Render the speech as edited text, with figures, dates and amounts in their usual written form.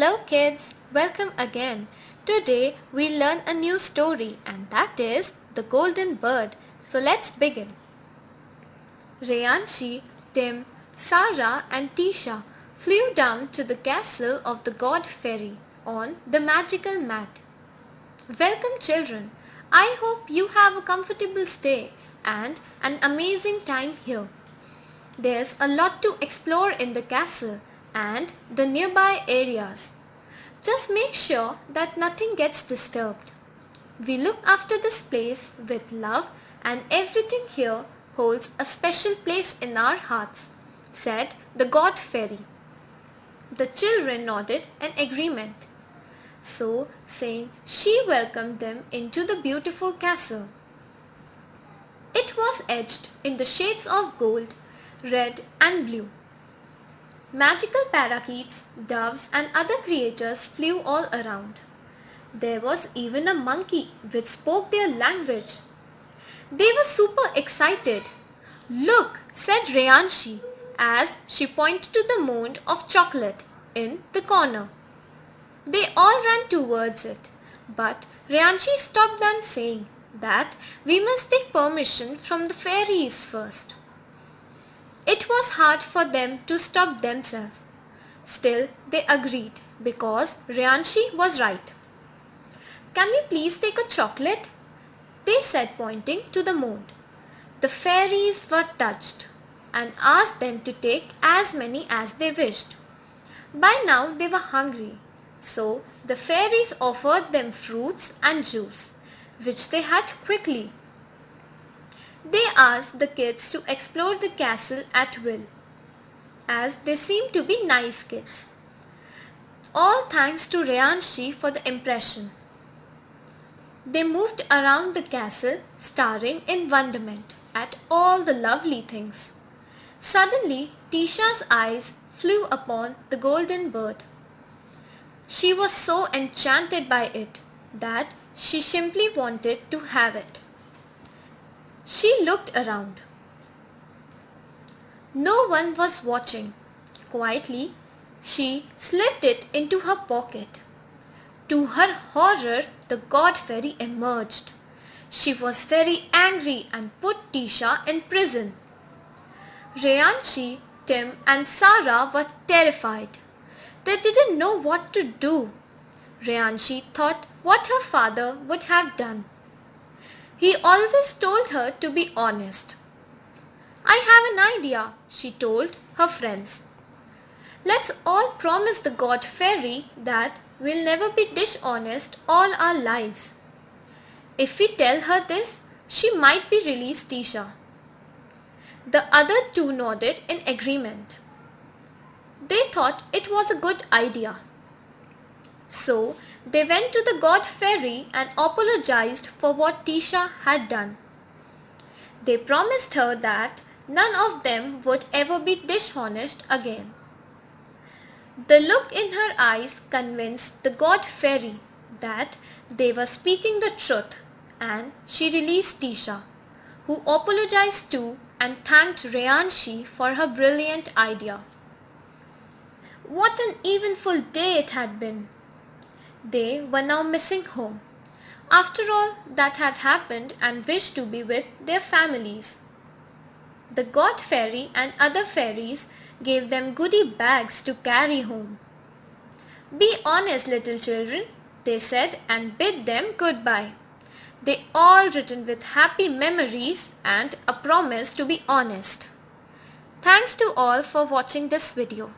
Hello kids, welcome again. Today we learn a new story and that is The Golden Bird. So let's begin. Reyanshi, Tim, Sarah and Tisha flew down to the castle of the god fairy on the magical mat. Welcome children. I hope you have a comfortable stay and an amazing time here. There's a lot to explore in the castle and the nearby areas. Just make sure that nothing gets disturbed. We look after this place with love and everything here holds a special place in our hearts, said the god fairy. The children nodded in agreement. So saying, she welcomed them into the beautiful castle. It was edged in the shades of gold, red and blue. Magical parakeets, doves and other creatures flew all around. There was even a monkey which spoke their language. They were super excited. Look, said Reyanshi as she pointed to the mound of chocolate in the corner. They all ran towards it, but Reyanshi stopped them saying that we must take permission from the fairies first. It was hard for them to stop themselves. Still, they agreed because Reyanshi was right. Can we please take a chocolate? They said pointing to the mound. The fairies were touched and asked them to take as many as they wished. By now they were hungry, so the fairies offered them fruits and juice, which they had quickly. They asked the kids to explore the castle at will, as they seemed to be nice kids. All thanks to Reyanshi for the impression. They moved around the castle, staring in wonderment at all the lovely things. Suddenly, Tisha's eyes flew upon the golden bird. She was so enchanted by it that she simply wanted to have it. She looked around. No one was watching. Quietly, she slipped it into her pocket. To her horror, the god fairy emerged. She was very angry and put Tisha in prison. Reyanshi, Tim and Sarah were terrified. They didn't know what to do. Reyanshi thought what her father would have done. He always told her to be honest. I have an idea, she told her friends. Let's all promise the god fairy that we'll never be dishonest all our lives. If we tell her this, she might be released, Tisha. The other two nodded in agreement. They thought it was a good idea. So they went to the god fairy and apologized for what Tisha had done. They promised her that none of them would ever be dishonest again. The look in her eyes convinced the god fairy that they were speaking the truth, and she released Tisha, who apologized too and thanked Reyanshi for her brilliant idea. What an eventful day it had been. They were now missing home. After all that had happened and wished to be with their families. The god fairy and other fairies gave them goodie bags to carry home. Be honest, little children, they said and bid them goodbye. They all written with happy memories and a promise to be honest. Thanks to all for watching this video.